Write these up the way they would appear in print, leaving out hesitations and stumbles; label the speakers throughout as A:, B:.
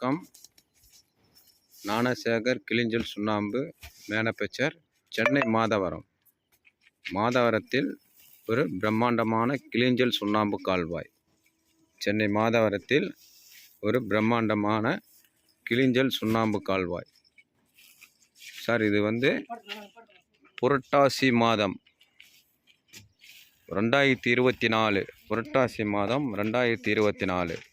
A: வணக்கம். ஞானசேகர் கிளிஞ்சல் சுண்ணாம்பு மேனுஃபேக்சர், சென்னை மாதவரத்தில் ஒரு பிரம்மாண்டமான கிளிஞ்சல் சுண்ணாம்பு கால்வாய். சென்னை மாதவரத்தில் ஒரு பிரம்மாண்டமான கிளிஞ்சல் சுண்ணாம்பு கால்வாய். சார், இது புரட்டாசி மாதம் 2024, புரட்டாசி மாதம் 2024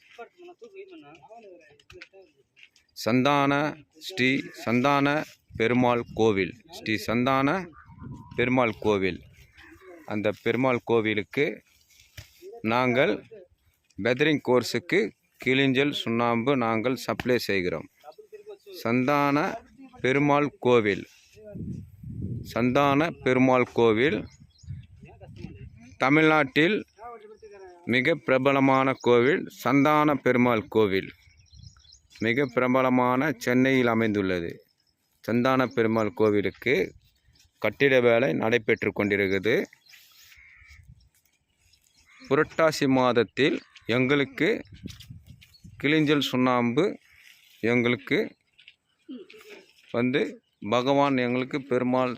A: ஸ்ரீ சந்தான பெருமாள் கோவில், ஸ்ரீ சந்தான பெருமாள் கோவில். அந்த பெருமாள் கோவிலுக்கு நாங்கள் பெதரிங் கோர்ஸுக்கு கிளிஞ்சல் சுண்ணாம்பு நாங்கள் சப்ளை செய்கிறோம். சந்தான பெருமாள் கோவில், சந்தான பெருமாள் கோவில் தமிழ்நாட்டில் மிக பிரபலமான கோவில். சந்தான பெருமாள் கோவில் மிக பிரபலமான சென்னையில் அமைந்துள்ளது. சந்தான பெருமாள் கோவிலுக்கு கட்டிட வேலை நடைபெற்று கொண்டிருக்கிறது. புரட்டாசி மாதத்தில் எங்களுக்கு கிளிஞ்சல் சுண்ணாம்பு எங்களுக்கு பகவான் எங்களுக்கு பெருமாள்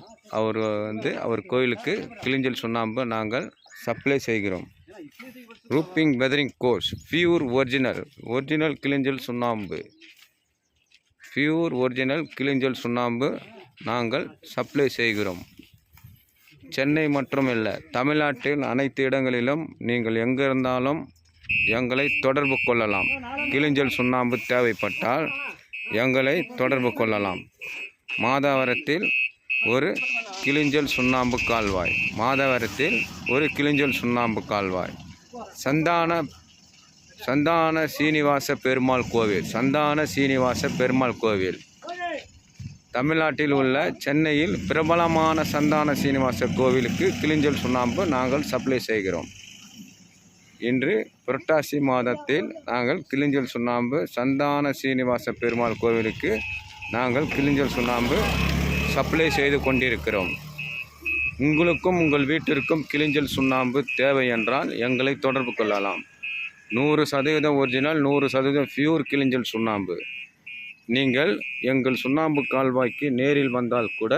A: அவர் கோயிலுக்கு கிளிஞ்சல் சுண்ணாம்பு நாங்கள் சப்ளை செய்கிறோம். ரூப்பிங் பெதரிங் கோர்ஸ், பியூர் ஒரிஜினல் கிளிஞ்சல் சுண்ணாம்பு, பியூர் ஒரிஜினல் கிளிஞ்சல் சுண்ணாம்பு நாங்கள் சப்ளை செய்கிறோம். சென்னை மட்டுமல்ல, தமிழ்நாட்டில் அனைத்து இடங்களிலும் நீங்கள் எங்கே இருந்தாலும் எங்களை தொடர்பு கொள்ளலாம். கிளிஞ்சல் சுண்ணாம்பு தேவைப்பட்டால் எங்களை தொடர்பு கொள்ளலாம். மாதவரத்தில் ஒரு கிளிஞ்சல் சுண்ணாம்பு கால்வாய், மாதவரத்தில் ஒரு கிளிஞ்சல் சுண்ணாம்பு கால்வாய். சந்தான சீனிவாச பெருமாள் கோவில், சந்தான சீனிவாச பெருமாள் கோவில் தமிழ்நாட்டில் உள்ள சென்னையில் பிரபலமான சந்தான சீனிவாச கோவிலுக்கு கிளிஞ்சல் சுண்ணாம்பு நாங்கள் சப்ளை செய்கிறோம். இன்று புரட்டாசி மாதத்தில் நாங்கள் கிளிஞ்சல் சுண்ணாம்பு சந்தான சீனிவாச பெருமாள் கோவிலுக்கு நாங்கள் கிளிஞ்சல் சுண்ணாம்பு சப்ளை செய்து கொண்டிருக்கிறோம். உங்களுக்கும் உங்கள் வீட்டிற்கும் கிளிஞ்சல் சுண்ணாம்பு தேவை என்றால் எங்களை தொடர்பு கொள்ளலாம். 100% ஒரிஜினல், 100% பியூர் கிளிஞ்சல் சுண்ணாம்பு. நீங்கள் எங்கள் சுண்ணாம்பு கால்வாய்க்கு நேரில் வந்தால் கூட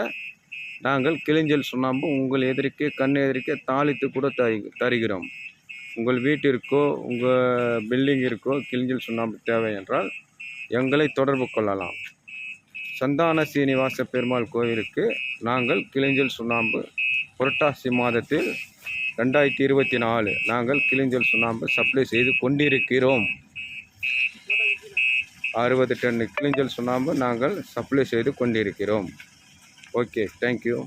A: நாங்கள் கிளிஞ்சல் சுண்ணாம்பு உங்கள் எதிர்க்கே கண் எதிர்க்கே தாளித்து கூட தருகிறோம். உங்கள் வீட்டிற்கோ உங்கள் பில்டிங்கிற்கோ கிளிஞ்சல் சுண்ணாம்பு தேவை என்றால் எங்களை தொடர்பு கொள்ளலாம். சந்தான சீனிவாச பெருமாள் கோவிலுக்கு நாங்கள் கிளிஞ்சல் சுண்ணாம்பு புரட்டாசி மாதத்தில் 2024 நாங்கள் கிளிஞ்சல் சுண்ணாம்பு சப்ளை செய்து கொண்டிருக்கிறோம். 60 டன் கிளிஞ்சல் சுண்ணாம்பு நாங்கள் சப்ளை செய்து கொண்டிருக்கிறோம். Okay, thank you.